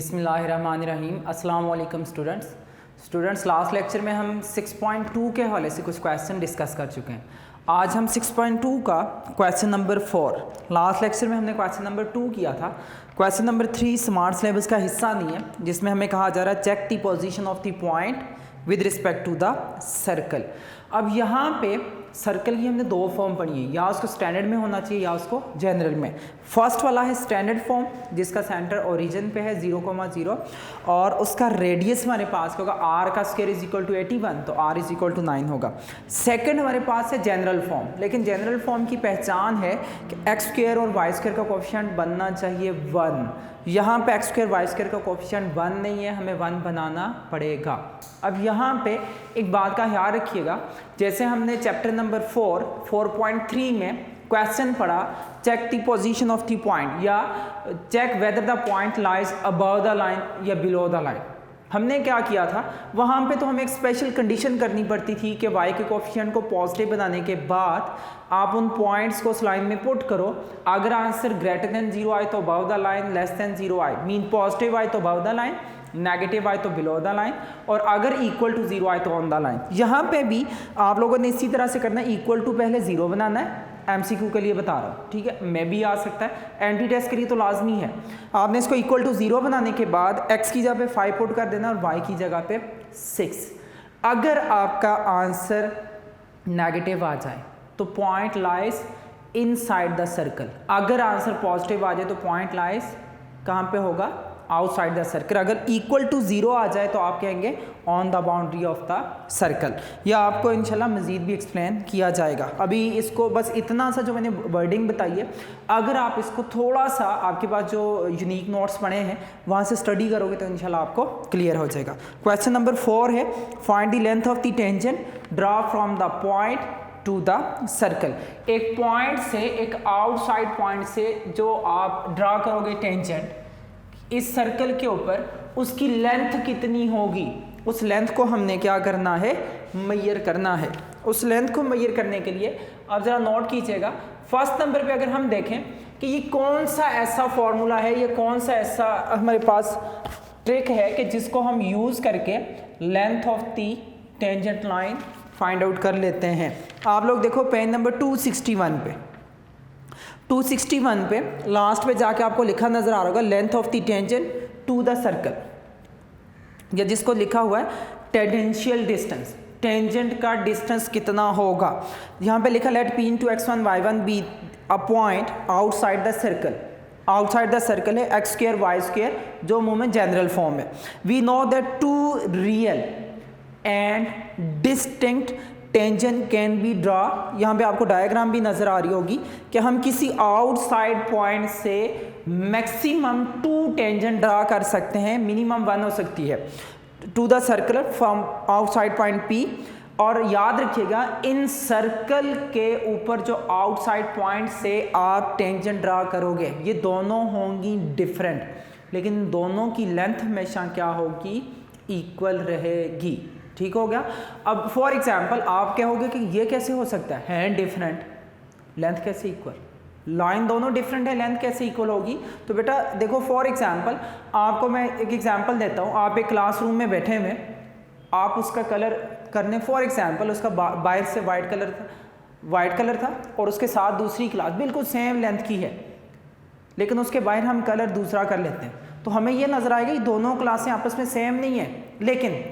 बिस्मिल्लाहिर्रहमानिर्रहीम। अस्सलाम वालेकुम स्टूडेंट्स। लास्ट लेक्चर में हम 6.2 के हवाले से कुछ क्वेश्चन डिस्कस कर चुके हैं। आज हम 6.2 का क्वेश्चन नंबर 4, लास्ट लेक्चर में हमने क्वेश्चन नंबर 2 किया था। क्वेश्चन नंबर 3 स्मार्ट सिलेबस का हिस्सा नहीं है, जिसमें हमें कहा जा रहा है check the position of the point with respect to the circle. अब यहाँ पे सर्कल की हमने दो फॉर्म पढ़ी है, या उसको स्टैंडर्ड में होना चाहिए या उसको जनरल में। फर्स्ट वाला है स्टैंडर्ड फॉर्म, जिसका सेंटर ओरिजिन पे है 0,0 और उसका रेडियस हमारे पास होगा r का स्क्वायर इज इक्वल टू 81, तो r इज इक्वल टू 9 होगा। सेकंड हमारे पास है जनरल फॉर्म, लेकिन जनरल फॉर्म की पहचान है कि एक्स स्क्वायर और वाई स्क्वायर का कोफिशिएंट बनना चाहिए 1। यहाँ पे एक्स स्क्वायर वाई स्क्वायर का कोफिशिएंट 1 नहीं है, हमें 1 बनाना पड़ेगा। अब यहाँ पे एक बात का ख्याल रखिएगा, जैसे हमने चैप्टर नंबर 4.3 में क्वेश्चन पढ़ा check the position of the point या check whether the point lies above the line या बिलो द लाइन। हमने क्या किया था, वहाँ पे तो हमें एक स्पेशल कंडीशन करनी पड़ती थी कि y के कोफिशिएंट को पॉजिटिव बनाने के बाद आप उन पॉइंट्स को उस लाइन में पुट करो। अगर आंसर ग्रेटर देन 0 आए तो above the line, less than 0 आए मीन पॉजिटिव आए तो अबव द लाइन, नेगेटिव आए तो बिलो द लाइन, और अगर इक्वल टू 0 आए तो ऑन द लाइन। यहाँ पे भी आप लोगों ने इसी तरह से करना है, इक्वल टू पहले 0 बनाना है, MCQ के लिए बता रहा हूँ, ठीक है। मैं भी आ सकता है, एंटी टेस्ट के लिए तो लाजमी है। आपने इसको इक्वल टू 0 बनाने के बाद x की जगह पे 5 पुट कर देना और y की जगह पे 6। अगर आपका आंसर नेगेटिव आ जाए तो point lies inside the circle. अगर आंसर पॉजिटिव आ जाए तो पॉइंट लाइज कहाँ पे होगा, आउटसाइड द सर्कल। अगर इक्वल टू 0 आ जाए तो आप कहेंगे on the boundary of the circle. यह आपको इंशाल्लाह मज़ीद भी एक्सप्लेन किया जाएगा। अभी इसको बस इतना सा जो मैंने वर्डिंग बताई है, अगर आप इसको थोड़ा सा आपके पास जो यूनिक नोट्स पढ़े हैं वहाँ से स्टडी करोगे तो इंशाल्लाह आपको क्लियर हो जाएगा। क्वेश्चन नंबर 4 है find the length of the tangent draw from the point two the circle. एक पॉइंट से, एक आउटसाइड पॉइंट से जो आप ड्रा करोगे टेंजेंट इस सर्कल के ऊपर, उसकी लेंथ कितनी होगी, उस लेंथ को हमने क्या करना है, मेजर करना है। उस लेंथ को मेजर करने के लिए आप ज़रा नोट कीजिएगा। फर्स्ट नंबर पे अगर हम देखें कि ये कौन सा ऐसा फॉर्मूला है, ये कौन सा ऐसा हमारे पास ट्रिक है कि जिसको हम यूज़ करके length of the tangent line find out कर लेते हैं। आप लोग देखो पेज नंबर 261 पे, 261 पे लास्ट पे जाके आपको लिखा नजर आ रहा होगा length of the tangent to the circle, या जिसको लिखा हुआ है टेंजेंशियल डिस्टेंस। टेंजेंट का डिस्टेंस कितना होगा, यहाँ पे लिखा let P into x1 y1 be a point outside the circle. Outside the circle है एक्स स्क्वायर वाई स्क्वायर, जो मुंह में जनरल फॉर्म है। We know that two real and distinct tangent can be draw. यहाँ पे आपको diagram भी नजर आ रही होगी कि हम किसी आउटसाइड पॉइंट से मैक्सिमम 2 टेंजेंट ड्रा कर सकते हैं, मिनिमम 1 हो सकती है, to the circle from outside point P। और याद रखिएगा इन सर्कल के ऊपर जो आउटसाइड पॉइंट से आप टेंजेंट ड्रा करोगे ये दोनों होंगी डिफरेंट, लेकिन दोनों की लेंथ हमेशा क्या होगी, इक्वल रहेगी। ठीक हो गया। अब फॉर एग्जाम्पल आप कहोगे कि ये कैसे हो सकता है डिफरेंट, लेंथ कैसे इक्वल, लाइन दोनों डिफरेंट है, लेंथ कैसे इक्वल होगी। तो बेटा देखो फॉर एग्जाम्पल आपको मैं एक एग्जाम्पल देता हूँ। आप एक क्लासरूम में बैठे हुए, आप उसका कलर करने, फॉर एग्जाम्पल उसका बाहर से वाइट कलर था और उसके साथ दूसरी क्लास बिल्कुल सेम लेंथ की है, लेकिन उसके बाहर हम कलर दूसरा कर लेते हैं, तो हमें ये नजर आएगा ये दोनों क्लासें आपस में सेम नहीं है, लेकिन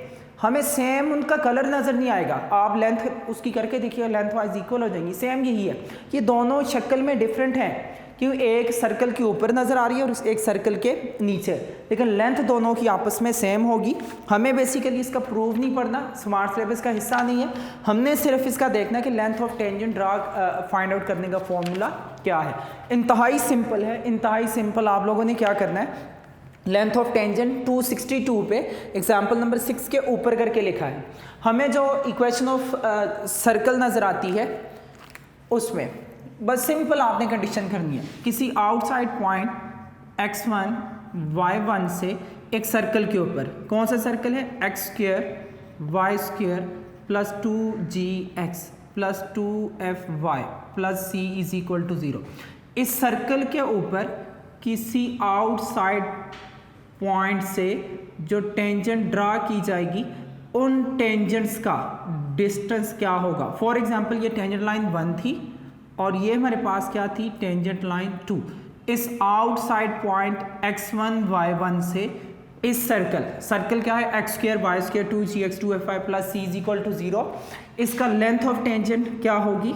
हमें सेम उनका कलर नज़र नहीं आएगा। आप लेंथ उसकी करके देखिए, लेंथ वाइज इक्वल हो जाएंगी। सेम यही है, ये दोनों शक्ल में डिफरेंट हैं, क्यों एक सर्कल के ऊपर नज़र आ रही है और एक सर्कल के नीचे, लेकिन लेंथ दोनों की आपस में सेम होगी। हमें बेसिकली इसका प्रूव नहीं पड़ना, स्मार्ट सिलेबस का हिस्सा नहीं है, हमने सिर्फ इसका देखना कि length of tangent draw find out करने का फॉर्मूला क्या है। इंतहाई सिंपल है, इंतहाई सिंपल। आप लोगों ने क्या करना है, लेंथ ऑफ टेंजेंट 262 पे एग्जाम्पल नंबर 6 के ऊपर करके लिखा है। हमें जो इक्वेशन ऑफ सर्कल नज़र आती है उसमें बस सिंपल आपने कंडीशन करनी है, किसी आउटसाइड पॉइंट x1 y1 से एक सर्कल के ऊपर, कौन सा सर्कल है, x square y square plus 2gx plus 2fy plus c is equal to 0। इस सर्कल के ऊपर किसी आउटसाइड पॉइंट से जो टेंजेंट ड्रा की जाएगी उन टेंजेंट्स का डिस्टेंस क्या होगा। फॉर एग्जांपल ये टेंजेंट लाइन 1 थी और ये हमारे पास क्या थी, टेंजेंट लाइन 2। इस आउटसाइड पॉइंट x1 y1 से इस सर्कल क्या है, x square y square 2gx 2fy plus c is equal to 0। इसका लेंथ ऑफ टेंजेंट क्या होगी,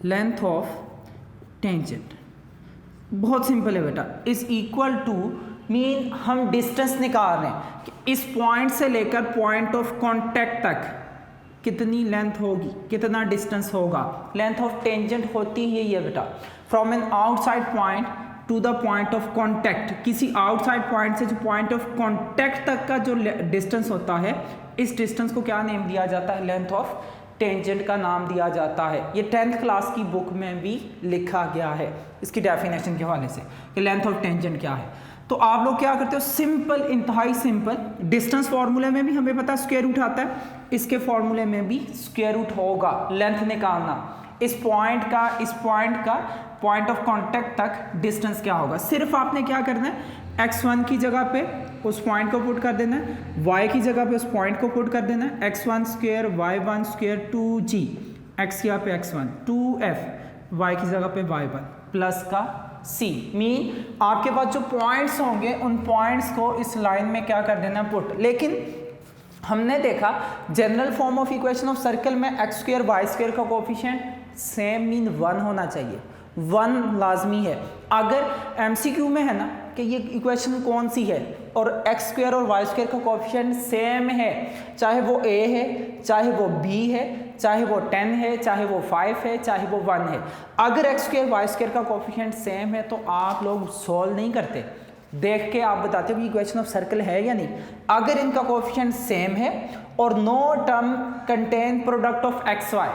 लेंथ ऑफ टेंजेंट बहुत सिंपल है बेटा, इज इक्वल टू मीन हम डिस्टेंस निकाल रहे हैं कि इस पॉइंट से लेकर पॉइंट ऑफ कांटेक्ट तक कितनी लेंथ होगी, कितना डिस्टेंस होगा। लेंथ ऑफ टेंजेंट होती है ये बेटा, from an outside point two the point of contact, किसी आउटसाइड पॉइंट से जो पॉइंट ऑफ कांटेक्ट तक का जो डिस्टेंस होता है, इस डिस्टेंस को क्या नेम दिया जाता है, लेंथ ऑफ टेंजेंट का नाम दिया जाता है। ये 10th क्लास की बुक में भी लिखा गया है इसकी डेफिनेशन के हवाले से कि लेंथ ऑफ टेंजेंट क्या है। तो आप लोग क्या करते हो, सिंपल, इंतहाई सिंपल, डिस्टेंस फार्मूले में भी हमें पता है स्क्वायर रूट आता है, इसके फार्मूले में भी स्क्वायर रूट होगा। लेंथ निकालना, इस पॉइंट का पॉइंट ऑफ कांटेक्ट तक डिस्टेंस क्या होगा। सिर्फ आपने क्या करना है, x1 की जगह पे उस पॉइंट को पुट कर देना है, y की जगह पे उस पॉइंट को पुट कर देना है, x1 square y1 square 2g, x की जगह पे x1 2f, y की जगह पे y1 प्लस का c। मीन आपके पास जो पॉइंट्स होंगे उन पॉइंट्स को इस लाइन में क्या कर देना, पुट। लेकिन हमने देखा general form of equation of circle में x स्क्वायर वाई स्क्वायर का कोफिशिएंट सेम मीन 1 होना चाहिए, 1 लाजमी है। अगर MCQ में है ना कि ये इक्वेशन कौन सी है और x स्क्वायर और वाई स्क्वायर का कोफिशिएंट सेम है, चाहे वो a है, चाहे वो b है, चाहे वो 10 है, चाहे वो 5 है, चाहे वो 1 है, अगर x स्क्वायर वाई स्क्वायर का कोफिशिएंट सेम है तो आप लोग सॉल्व नहीं करते, देख के आप बताते हो कि इक्वेशन ऑफ सर्कल है या नहीं। अगर इनका कोफिशिएंट सेम है और no term contain product of x y,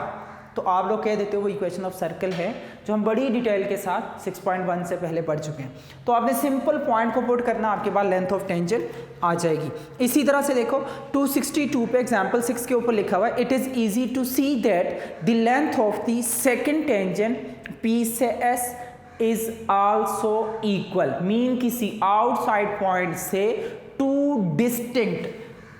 तो आप लोग कह देते हो वो इक्वेशन ऑफ सर्कल है, जो हम बड़ी डिटेल के साथ 6.1 से पहले पढ़ चुके हैं। तो आपने सिंपल पॉइंट को पुट करना, आपके पास लेंथ ऑफ टेंजेंट आ जाएगी। इसी तरह से देखो 262 पे एग्जांपल 6 के ऊपर लिखा हुआ है, it is easy to see that the length of the second tangent P से S is also equal. Mean किसी आउटसाइड पॉइंट से 2 डिस्टिंक्ट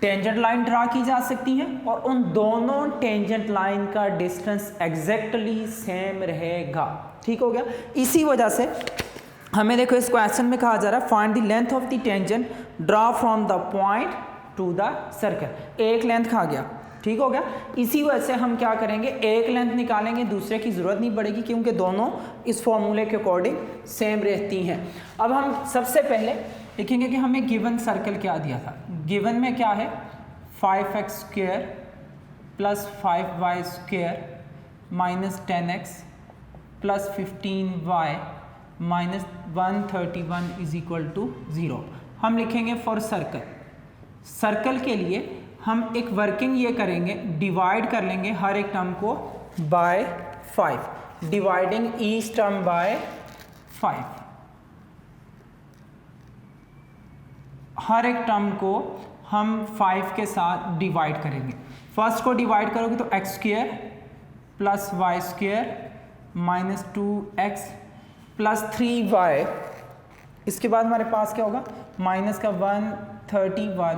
टेंजेंट लाइन ड्रा की जा सकती है और उन दोनों टेंजेंट लाइन का डिस्टेंस एग्जैक्टली सेम रहेगा। ठीक हो गया। इसी वजह से हमें देखो इस क्वेश्चन में कहा जा रहा है find the length of the tangent draw from the point two the circle. एक लेंथ खा गया, ठीक हो गया। इसी वजह से हम क्या करेंगे, एक लेंथ निकालेंगे, दूसरे की जरूरत नहीं पड़ेगी क्योंकि दोनों इस फॉर्मूले के अकॉर्डिंग सेम रहती हैं। अब हम सबसे पहले लिखेंगे कि हमें गिवन सर्कल क्या दिया था। गिवन में क्या है, 5x square plus 5y square minus 10x plus 15y minus 131 is equal to 0। हम लिखेंगे फॉर सर्कल। सर्कल के लिए हम एक वर्किंग ये करेंगे, डिवाइड कर लेंगे हर एक टर्म को by 5, dividing each term by 5। हर एक टर्म को हम 5 के साथ डिवाइड करेंगे। फर्स्ट को डिवाइड करोगे तो x square plus y square minus 2x plus 3y, इसके बाद हमारे पास क्या होगा, माइनस का 131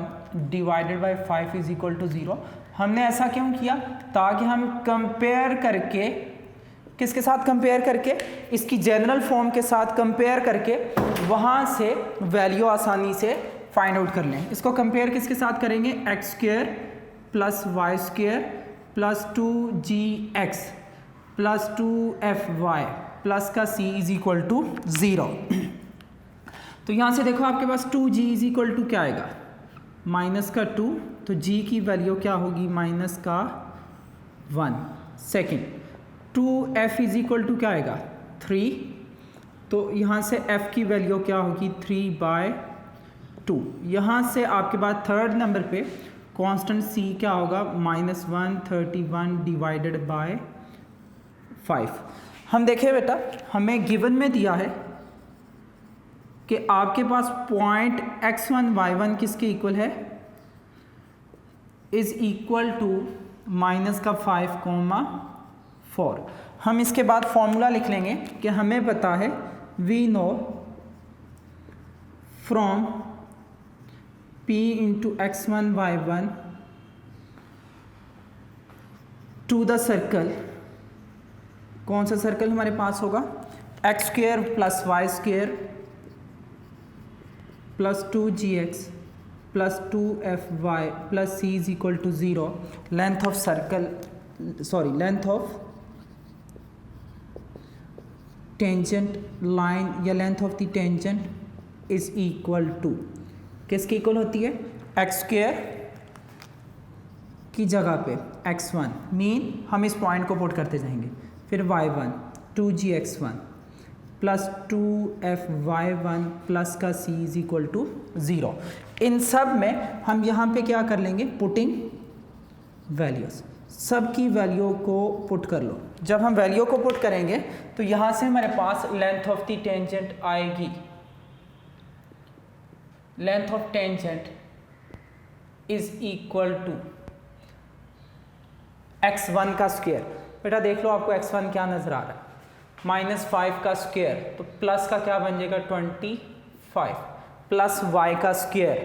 divided by 5 is equal to 0। हमने ऐसा क्यों किया, ताकि हम कंपेयर करके, किसके साथ कंपेयर करके, इसकी जनरल फॉर्म के साथ कंपेयर करके वहाँ से वैल्यू आसानी से फाइंड आउट कर लें। इसको कंपेयर किसके साथ करेंगे, x square plus y square plus 2gx plus 2fy plus का c इज इक्वल टू 0। तो यहाँ से देखो आपके पास 2g इज इक्वल टू क्या आएगा, माइनस का 2, तो g की वैल्यू क्या होगी, माइनस का 1। Second 2f is equal to क्या आएगा, 3, तो यहाँ से f की वैल्यू क्या होगी, 3/2। यहाँ से आपके पास थर्ड नंबर पे कांस्टेंट c क्या होगा, माइनस 131 डिवाइडेड बाय 5। हम देखें बेटा, हमें गिवन में दिया है कि आपके पास पॉइंट x1 y1 किसके इक्वल है, इज इक्वल टू माइनस का 5,4। हम इसके बाद फॉर्मूला लिख लेंगे कि हमें पता है we know from p into x1 y1 to the circle, कौन सा सर्कल हमारे पास होगा, x square plus y square plus 2gx plus 2fy plus c is equal to 0, length of circle length of tangent line या length of the tangent is equal to, किसकी equal होती है, x square की जगह पे x1 mean हम इस point को पुट करते जाएंगे, फिर y1 2gx1 plus 2fy1 plus का c इज इक्वल टू 0। इन सब में हम यहाँ पे क्या कर लेंगे, पुटिंग वैल्यूज, सब की वैल्यू को पुट कर लो। जब हम वैल्यू को पुट करेंगे तो यहाँ से हमारे पास लेंथ ऑफ द टेंजेंट आएगी, length of tangent is equal to x1 का स्क्वायर। बेटा देख लो आपको x1 क्या नजर आ रहा है, -5 का स्क्वायर, तो प्लस का क्या बन जाएगा 25 प्लस y का square,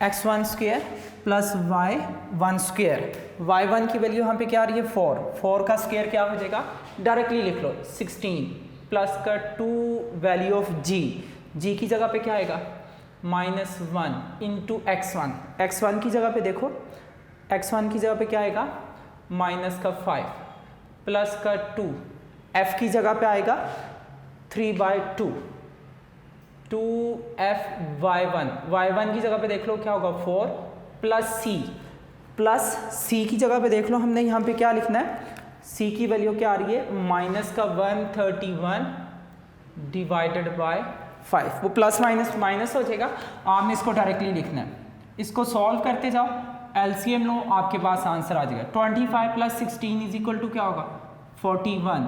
x1 square plus y1 square, y1 की वैल्यू यहाँ पे क्या आ रही है 4 का स्क्वायर क्या हो जाएगा, डायरेक्टली लिख लो 16 प्लस का 2 वैल्यू ऑफ g की जगह पे क्या आएगा -1 इंटू x1 की जगह पे देखो, x1 की जगह पे क्या आएगा -5 प्लस का 2, f की जगह पे आएगा 3/2 2f y1 की जगह पे देख लो क्या होगा 4 प्लस c की जगह पे देख लो हमने यहाँ पे क्या लिखना है, c की वैल्यू क्या आ रही है -131 डिवाइडेड बाय 5, वो प्लस माइनस हो जाएगा, आपने इसको डायरेक्टली लिखना है, इसको सॉल्व करते जाओ, एलसीएम लो, आपके पास आंसर आ जाएगा 25 प्लस 16 इज इक्वल टू क्या होगा 41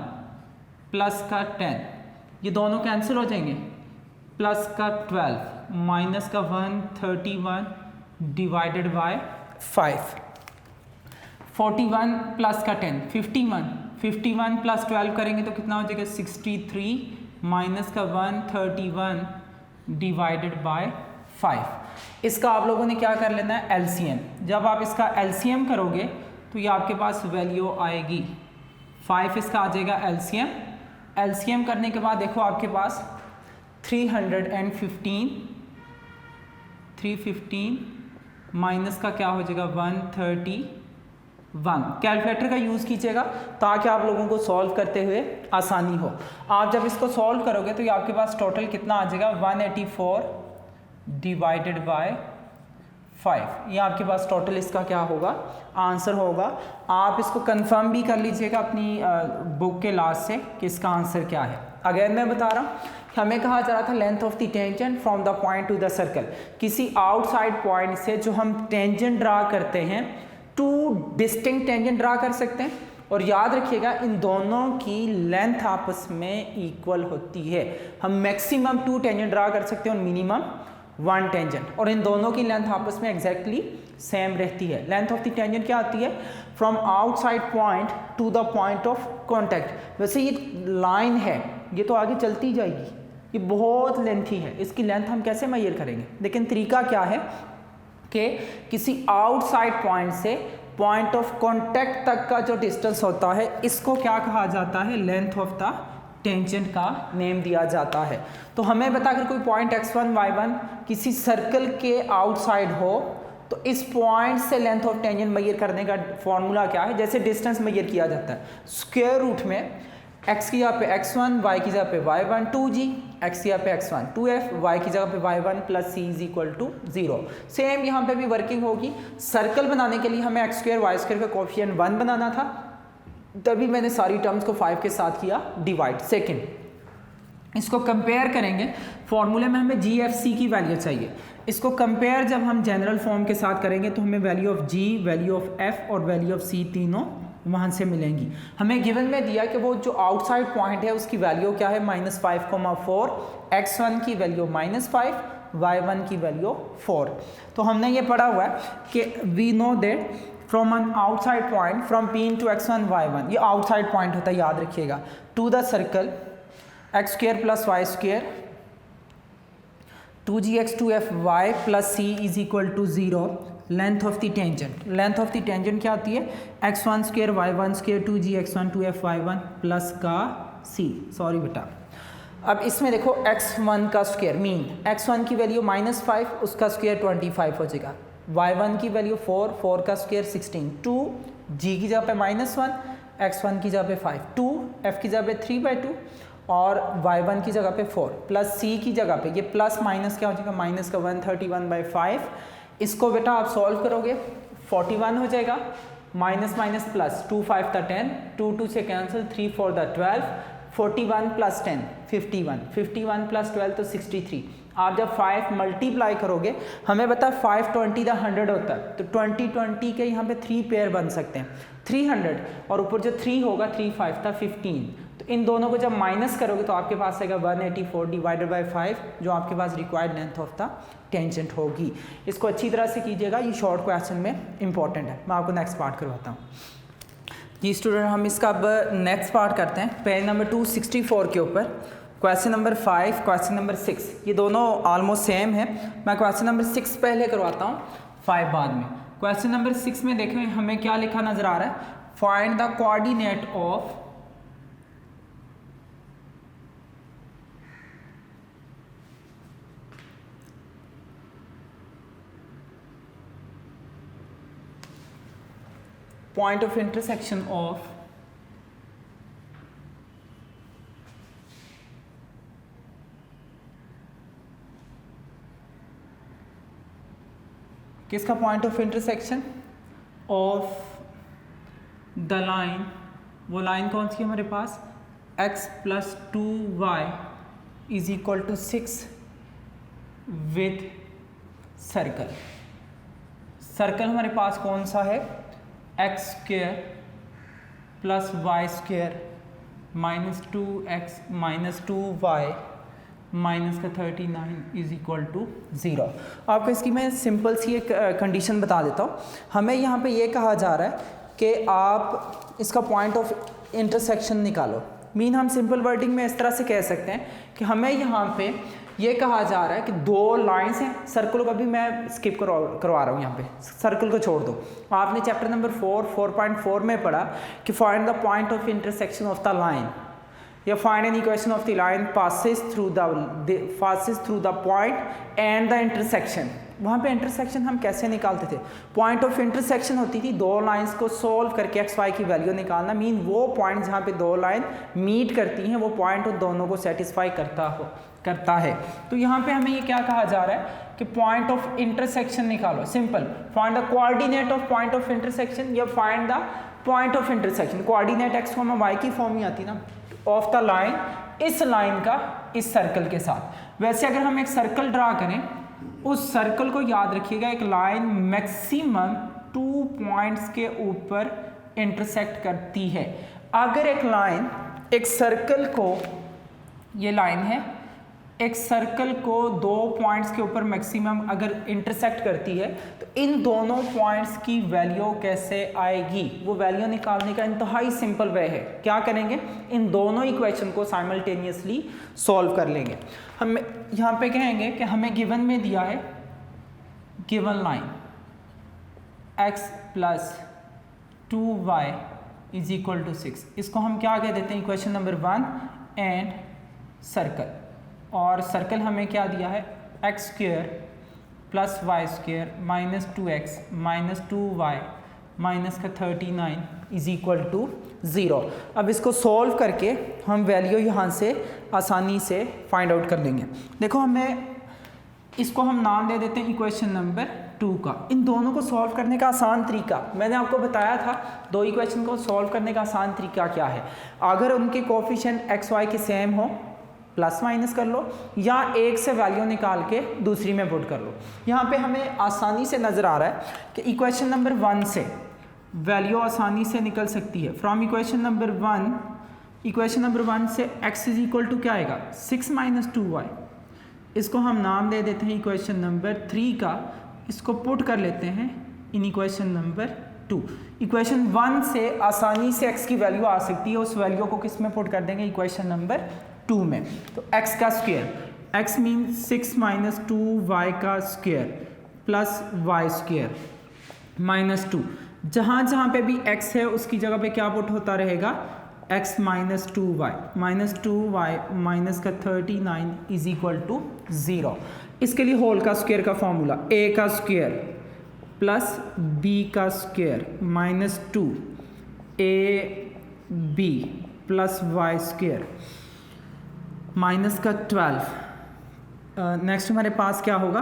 प्लस का 10, ये दोनों कैंसिल हो जाएंगे, प्लस का 12 माइनस का 131 डिवाइडेड बाय 5, 41 प्लस का 10 51 प्लस 12 करेंगे तो कितना हो जाएगा 63 माइनस का 131 डिवाइडेड बाय 5। इसका आप लोगों ने क्या कर लेना है एलसीएम, जब आप इसका एलसीएम करोगे तो ये आपके पास वैल्यू आएगी 5, इसका आ जाएगा एलसीएम करने के बाद देखो आपके पास 315 माइनस का क्या हो जाएगा 131। कैलकुलेटर का यूज़ कीजिएगा ताकि आप लोगों को सॉल्व करते हुए आसानी हो। आप जब इसको सॉल्व करोगे तो ये आपके पास टोटल कितना आ जाएगा 184 डिवाइडेड बाय 5, ये आपके पास टोटल इसका क्या होगा आंसर होगा। आप इसको कंफर्म भी कर लीजिएगा अपनी बुक के लास्ट से कि इसका आंसर क्या है। अगेन मैं बता रहा हूँ, हमें कहा जा रहा था length of the tangent from the point two the circle, किसी आउटसाइड पॉइंट से जो हम टेंजेंट ड्रा करते हैं, 2 डिस्टिंक्ट टेंजेंट ड्रा कर सकते हैं, और याद रखिएगा इन दोनों की लेंथ आपस में इक्वल होती है। हम मैक्सिमम 2 टेंजेंट ड्रा कर सकते हैं और मिनिमम 1 टेंजेंट, और इन दोनों की लेंथ आपस में एग्जैक्टली सेम रहती है। लेंथ ऑफ द टेंजेंट क्या आती है, from outside point two the point of contact. वैसे ये लाइन है, ये तो आगे चलती जाएगी, ये बहुत लेंथी है, इसकी लेंथ हम कैसे मेजर करेंगे, लेकिन तरीका क्या है कि किसी आउटसाइड पॉइंट से पॉइंट ऑफ कॉन्टैक्ट तक का जो डिस्टेंस होता है, इसको क्या कहा जाता है, लेंथ ऑफ द टेंजेंट का नेम दिया जाता है। तो हमें बता अगर कोई पॉइंट x1 y1 किसी सर्कल के आउटसाइड हो तो इस पॉइंट से लेंथ ऑफ टेंजेंट मेजर करने का फॉर्मूला क्या है, जैसे डिस्टेंस मेजर किया जाता है स्क्वायर रूट में x की जगह पे x1, y की जगह पे y1 2g, x की जगह पे x1 2f, y की जगह पे y1 plus c is equal to 0। Same यहाँ पे भी वर्किंग होगी। सर्कल बनाने के लिए हमें x स्क्वायर y स्क्वायर का कोफिशिएंट 1 बनाना था, तभी मैंने सारी टर्म्स को 5 के साथ किया डिवाइड। सेकंड, इसको कंपेयर करेंगे, फॉर्मूले में हमें GFC की वैल्यू चाहिए। इसको कंपेयर जब हम जनरल फॉर्म के साथ करेंगे तो हमें value of G, value of F और वैल्यू ऑफ C तीनों वहाँ से मिलेंगी। हमें गिवन में दिया कि वो जो आउटसाइड पॉइंट है उसकी वैल्यू क्या है -5,4, x1 की वैल्यू -5, y1 की वैल्यू 4। तो हमने ये पढ़ा हुआ है कि we know that from an outside point from P into x1 y1, ये आउटसाइड पॉइंट होता है याद रखिएगा, to the circle x² + y² 2gx 2fy plus c is equal to 0 length of the tangent. Length of the tangent क्या होती है? x1 square y1 square 2gx1 2fy1 plus का c। Sorry बेटा, अब इसमें देखो x1 का स्क्वायर मीन x1 की वैल्यू -5, उसका स्क्वायर 25 हो जाएगा। y1 की वैल्यू 4, 4 का स्क्वायर 16, 2 g की जगह पे -1, x1 की जगह पे 5, 2 f की जगह पे 3/2 और y1 की जगह पे 4 प्लस c की जगह पे ये प्लस माइनस क्या हो जाएगा? माइनस का 131/5। इसको बेटा आप सॉल्व करोगे 41 हो जाएगा, माइनस माइनस प्लस 2 5 दा 10, 2 2 से कैंसिल, 3 4 दा 12, 41 प्लस 10 51, 51 प्लस 12 तो 63। आप जब 5 मल्टीप्लाई करोगे, हमें बता 5 20 दा 100 होता है, तो 20 के यहाँ पे 3 पेयर बन सकते हैं, 300 और ऊपर जो 3 होगा 3 5 था 15। तो इन दोनों को जब माइनस करोगे तो आपके पास आएगा 184 डिवाइडेड बाई 5, जो आपके पास required length of the tangent होगी। इसको अच्छी तरह से कीजिएगा, ये शॉर्ट क्वेश्चन में इंपॉर्टेंट है। मैं आपको नेक्स्ट पार्ट करवाता हूँ जी स्टूडेंट। हम इसका अब नेक्स्ट पार्ट करते हैं पेज नंबर 264 के ऊपर। क्वेश्चन नंबर 5, क्वेश्चन नंबर 6, ये दोनों ऑलमोस्ट सेम है। मैं क्वेश्चन नंबर 6 पहले करवाता हूँ, 5 बाद में। क्वेश्चन नंबर 6 में देखें हमें क्या लिखा नजर आ रहा है? Find the coordinate of point of intersection of किसका point of intersection? Of the line, वो लाइन कौन सी है हमारे पास? x plus 2y is equal to 6 with circle. Circle हमारे पास कौन सा है? X square plus y square minus 2x minus 2y minus का 39 इज इक्वल टू 0। आपको इसकी मैं सिंपल सी एक कंडीशन बता देता हूँ। हमें यहाँ पे ये कहा जा रहा है कि आप इसका पॉइंट ऑफ इंटरसेक्शन निकालो। मीन हम सिंपल वर्डिंग में इस तरह से कह सकते हैं कि हमें यहाँ पे ये कहा जा रहा है कि दो लाइंस हैं। सर्कल को भी मैं स्किप करवा रहा हूँ, यहाँ पे सर्कल को छोड़ दो। आपने चैप्टर नंबर 4.4 में पढ़ा कि find the point of intersection of the line, या find an equation of the line passes through the point and the intersection. वहाँ पे इंटरसेक्शन हम कैसे निकालते थे? पॉइंट ऑफ इंटरसेक्शन होती थी दो लाइंस को सोल्व करके एक्स वाई की वैल्यू निकालना। मीन वो पॉइंट जहाँ पे दो लाइन मीट करती हैं वो पॉइंट उन दोनों को सेटिस्फाई करता है। तो यहाँ पे हमें ये क्या कहा जा रहा है कि पॉइंट ऑफ इंटरसेक्शन निकालो। Simple, find the coordinate of point of intersection या find the point of intersection. Coordinate x y की फॉर्म ही आती ना, ऑफ द लाइन, इस लाइन का इस सर्कल के साथ। वैसे अगर हम एक सर्कल ड्रा करें, उस सर्कल को याद रखिएगा, एक लाइन मैक्सिमम 2 पॉइंट्स के ऊपर इंटरसेक्ट करती है। अगर एक लाइन एक सर्कल को, ये लाइन है, एक सर्कल को 2 पॉइंट्स के ऊपर मैक्सिमम अगर इंटरसेक्ट करती है तो इन दोनों पॉइंट्स की वैल्यू कैसे आएगी? वो वैल्यू निकालने का इंतहाई सिंपल वे है। क्या करेंगे? इन दोनों इक्वेशन को साइमल्टेनियसली सॉल्व कर लेंगे। हम यहाँ पे कहेंगे कि हमें गिवन में दिया है, given line x plus 2y is equal to 6। इसको हम क्या कह देते हैं? Equation number 1 and circle. और सर्कल हमें क्या दिया है? X square plus y square minus 2x minus 2y minus का 39 इज इक्वल टू 0। अब इसको सॉल्व करके हम वैल्यू यहाँ से आसानी से फाइंड आउट कर लेंगे। देखो, हमें इसको हम नाम दे देते हैं इक्वेशन नंबर 2 का। इन दोनों को सॉल्व करने का आसान तरीका मैंने आपको बताया था। दो इक्वेशन को सॉल्व करने का आसान तरीका क्या है? अगर उनके कोफिशिएंट एक्स वाई के सेम हो, प्लस माइनस कर लो, या एक से वैल्यू निकाल के दूसरी में पुट कर लो। यहाँ पे हमें आसानी से नज़र आ रहा है कि इक्वेशन नंबर 1 से वैल्यू आसानी से निकल सकती है। फ्रॉम इक्वेशन नंबर 1 से x इज इक्वल टू क्या आएगा? 6 माइनस 2y। इसको हम नाम दे देते हैं इक्वेशन नंबर 3 का। इसको पुट कर लेते हैं इन इक्वेशन नंबर 2। इक्वेशन 1 से आसानी से x की वैल्यू आ सकती है, उस वैल्यू को किस में पुट कर देंगे? इक्वेशन नंबर 2 में। तो x का square x means 6 minus 2y का square plus y square minus 2। जहाँ जहाँ पे भी x है उसकी जगह पे क्या पुट होता रहेगा, x माइनस 2y माइनस का 39 इज इक्वल टू 0। इसके लिए होल का स्क्वायर का फॉर्मूला a का स्क्वायर प्लस b का square minus 2ab plus y square minus का 12। नेक्स्ट हमारे पास क्या होगा,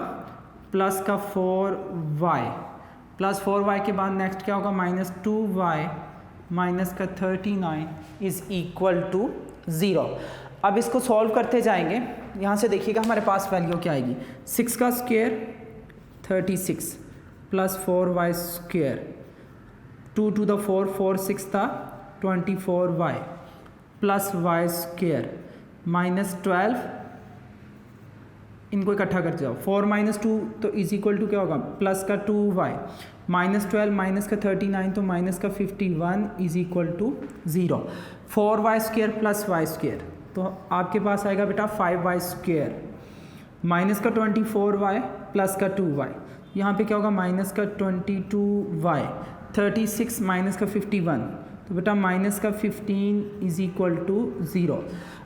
प्लस का 4y प्लस 4y के बाद नेक्स्ट क्या होगा, माइनस 2y माइनस का 39 इज इक्वल टू 0। अब इसको सॉल्व करते जाएंगे। यहाँ से देखिएगा हमारे पास वैल्यू क्या आएगी, 6 का square 36 plus 4y square 2 to the 4 4 6 था 24y plus y square minus 12, इनको इकट्ठा करते जाओ 4 माइनस 2 तो इज इक्वल टू क्या होगा, प्लस का 2y माइनस 12 माइनस का 39 तो माइनस का 51 is equal to 0। 4y square plus y square तो आपके पास आएगा बेटा 5y स्क्वायर माइनस का 24y प्लस का 2y, यहाँ पे क्या होगा माइनस का 22y 36 माइनस का 51 तो बेटा माइनस का 15 इज इक्वल टू 0।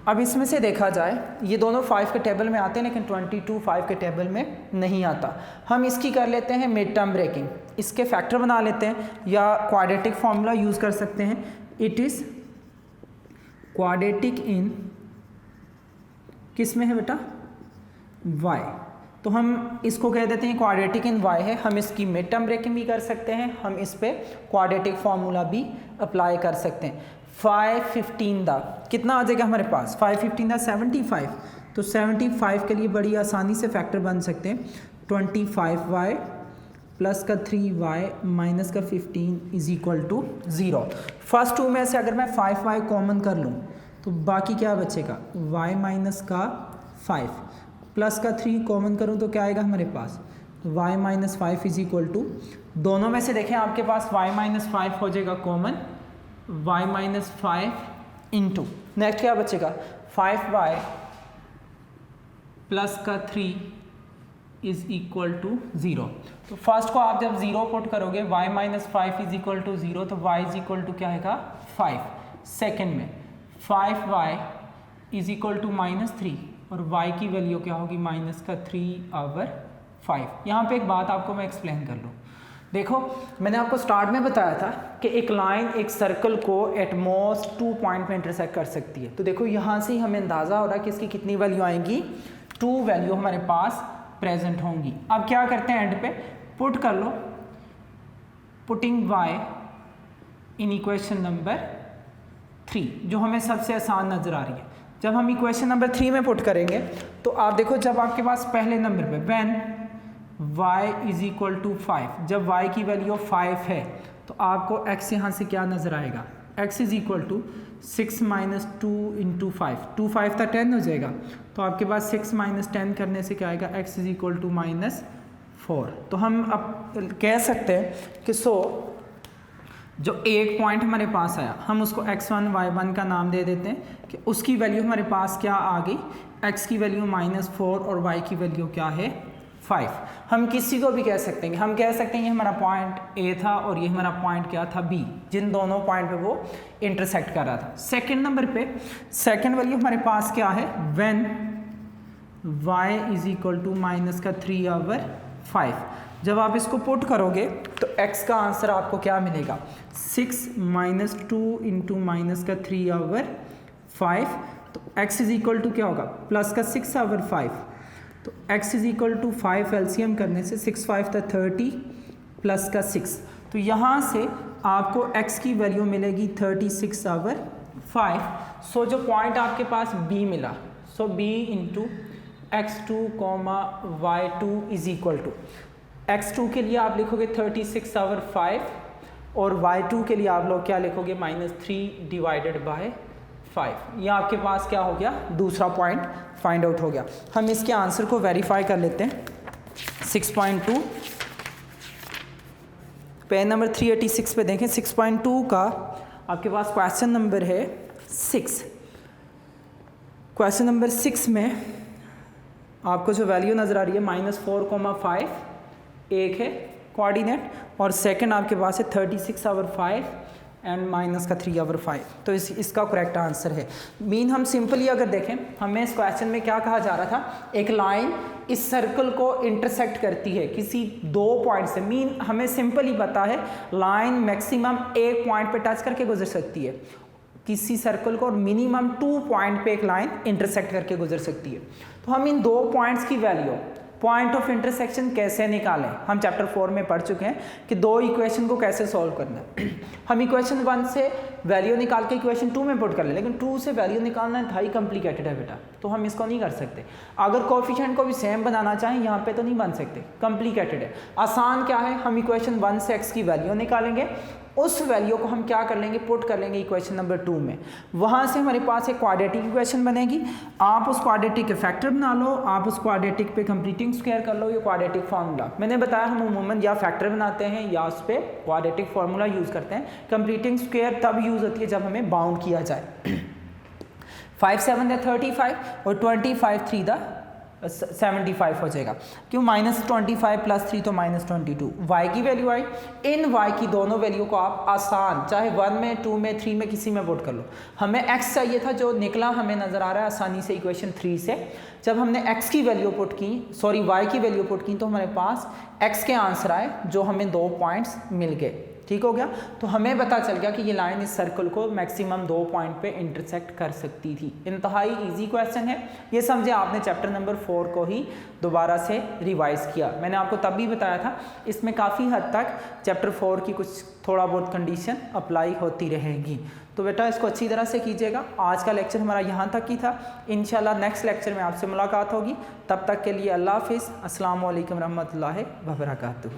अब इसमें से देखा जाए ये दोनों 5 के टेबल में आते हैं लेकिन 22 5 के टेबल में नहीं आता। हम इसकी कर लेते हैं मिड टर्म ब्रेकिंग, इसके फैक्टर बना लेते हैं या क्वाड्रेटिक फॉर्मूला यूज़ कर सकते हैं। इट इज़ क्वाड्रेटिक इन किस में है बेटा, y, तो हम इसको कह देते हैं क्वाड्रेटिक इन y है। हम इसकी मिड टर्म ब्रेकिंग भी कर सकते हैं, हम इस पे क्वाड्रेटिक फॉर्मूला भी अप्लाई कर सकते हैं। 515 दा कितना आ जाएगा हमारे पास, 515 दा 75, तो 75 के लिए बड़ी आसानी से फैक्टर बन सकते हैं 25y प्लस का 3y माइनस का 15 is equal to 0। First two में से अगर मैं 5y कॉमन कर लूँ तो बाकी क्या बचेगा, y माइनस का 5 प्लस का 3 कॉमन करूँ तो क्या आएगा हमारे पास, y minus 5 is equal to, दोनों में से देखें आपके पास y माइनस 5 हो जाएगा common, y minus 5 into next क्या बचेगा 5y प्लस का 3 इज इक्वल टू 0। तो फर्स्ट को आप जब 0 पुट करोगे y minus 5 is equal to 0 तो y इज इक्वल टू क्या आएगा 5। सेकेंड में 5y is equal to minus 3 और y की वैल्यू क्या होगी माइनस का 3/5। यहाँ पे एक बात आपको मैं एक्सप्लेन कर लूँ। देखो मैंने आपको स्टार्ट में बताया था कि एक लाइन एक सर्कल को एट मोस्ट 2 पॉइंट में इंटरसेक्ट कर सकती है। तो देखो यहाँ से हमें अंदाज़ा हो रहा है कि इसकी कितनी वैल्यू आएंगी, 2 वैल्यू हमारे पास प्रेजेंट होंगी। अब क्या करते हैं एंड पे पुट कर लो, putting y in equation number 3 जो हमें सबसे आसान नज़र आ रही है। जब हम इक्वेशन नंबर 3 में पुट करेंगे तो आप देखो जब आपके पास पहले नंबर पे when y is equal to 5, जब y की वैल्यू 5 है तो आपको x यहाँ से क्या नज़र आएगा, x is equal to 6 minus 2 into 5, 2 5 था 10 हो जाएगा तो आपके पास 6 माइनस 10 करने से क्या आएगा, x is equal to minus 4। तो हम अब कह सकते हैं कि जो एक पॉइंट हमारे पास आया हम उसको x1 y1 का नाम दे देते हैं कि उसकी वैल्यू हमारे पास क्या आ गई, x की वैल्यू -4 और y की वैल्यू क्या है 5। हम किसी को भी कह सकते हैं, हम कह सकते हैं ये हमारा पॉइंट A था और ये हमारा पॉइंट क्या था B, जिन दोनों पॉइंट पे वो इंटरसेक्ट कर रहा था। सेकंड नंबर पे सेकंड वैल्यू हमारे पास क्या है, when y is equal to minus का 3/5। जब आप इसको पुट करोगे तो x का आंसर आपको क्या मिलेगा, 6 माइनस 2 इंटू माइनस का 3/5। तो x इज इक्वल टू क्या होगा, प्लस का 6/5। तो x is equal to 5 LCM करने से 6 5 था 30 प्लस का 6, तो यहाँ से आपको x की वैल्यू मिलेगी 36/5। सो जो पॉइंट आपके पास B मिला, so B into x2, y2 is equal to, x2 के लिए आप लिखोगे 36/5 और y2 के लिए आप लोग क्या लिखोगे, -3 डिवाइडेड बाय 5। ये आपके पास क्या हो गया, दूसरा पॉइंट फाइंड आउट हो गया। हम इसके आंसर को वेरीफाई कर लेते हैं। 6.2 पेज नंबर 386 पे देखें, 6.2 का आपके पास क्वेश्चन नंबर है 6। क्वेश्चन नंबर 6 में आपको जो वैल्यू नज़र आ रही है -4,5 एक है कोऑर्डिनेट, और सेकंड आपके पास है 36/5 एंड -3/5। तो इसका करेक्ट आंसर है। मीन हम सिंपली अगर देखें, हमें इस क्वेश्चन में क्या कहा जा रहा था, एक लाइन इस सर्कल को इंटरसेक्ट करती है किसी 2 पॉइंट से। मीन हमें सिंपली पता है लाइन मैक्सिमम एक पॉइंट पे टच करके गुजर सकती है किसी सर्कल को, और मिनिमम 2 पॉइंट पे एक लाइन इंटरसेक्ट करके गुजर सकती है। तो हम इन 2 पॉइंट्स की वैल्यू, पॉइंट ऑफ इंटरसेक्शन कैसे निकालें, हम चैप्टर 4 में पढ़ चुके हैं कि 2 इक्वेशन को कैसे सॉल्व करना है। हम इक्वेशन 1 से वैल्यू निकाल के इक्वेशन 2 में पुट कर ले, लेकिन 2 से वैल्यू निकालना इंतहाई कॉम्प्लिकेटेड है बेटा, तो हम इसको नहीं कर सकते। अगर कोएफिशिएंट को भी सेम बनाना चाहें यहाँ पे तो नहीं बन सकते, कॉम्प्लिकेटेड है। आसान क्या है, हम इक्वेशन 1 से x की वैल्यू निकालेंगे, उस वैल्यू को हम क्या कर लेंगे, पुट कर लेंगे इक्वेशन नंबर 2 में। वहाँ से हमारे पास एक क्वाड्रेटिक इक्वेशन बनेगी, आप उस क्वाड्रेटिक के फैक्टर बना लो, आप उस क्वाड्रेटिक पे कंप्लीटिंग स्क्वायर कर लो, ये क्वाड्रेटिक फार्मूला मैंने बताया। हम अमूमन या फैक्टर बनाते हैं या उस पर क्वाड्रेटिक फार्मूला यूज़ करते हैं। कंप्लीटिंग स्क्वायर तब यूज़ होती है जब हमें बाउंड किया जाए। 5 7 35 और 25 3 75 हो जाएगा, क्यों, -25 + 3 तो -22। y की वैल्यू आई, इन y की दोनों वैल्यू को आप आसान चाहे 1 में 2 में 3 में किसी में पुट कर लो। हमें x चाहिए था, जो निकला हमें नज़र आ रहा है आसानी से इक्वेशन 3 से। जब हमने x की वैल्यू पुट की, सॉरी y की वैल्यू पुट की, तो हमारे पास x के आंसर आए जो हमें 2 पॉइंट्स मिल गए। ठीक हो गया, तो हमें पता चल गया कि ये लाइन इस सर्कल को मैक्सिमम 2 पॉइंट पे इंटरसेक्ट कर सकती थी। इंतहाई इजी क्वेश्चन है, ये समझे आपने चैप्टर नंबर 4 को ही दोबारा से रिवाइज किया। मैंने आपको तब भी बताया था इसमें काफ़ी हद तक चैप्टर 4 की कुछ थोड़ा बहुत कंडीशन अप्लाई होती रहेगी। तो बेटा इसको अच्छी तरह से कीजिएगा। आज का लेक्चर हमारा यहाँ तक ही था, इंशाल्लाह नेक्स्ट लेक्चर में आपसे मुलाकात होगी। तब तक के लिए अल्लाह हाफिज़, अस्सलाम वालेकुम रहमतुल्लाहि व बरकातुहू।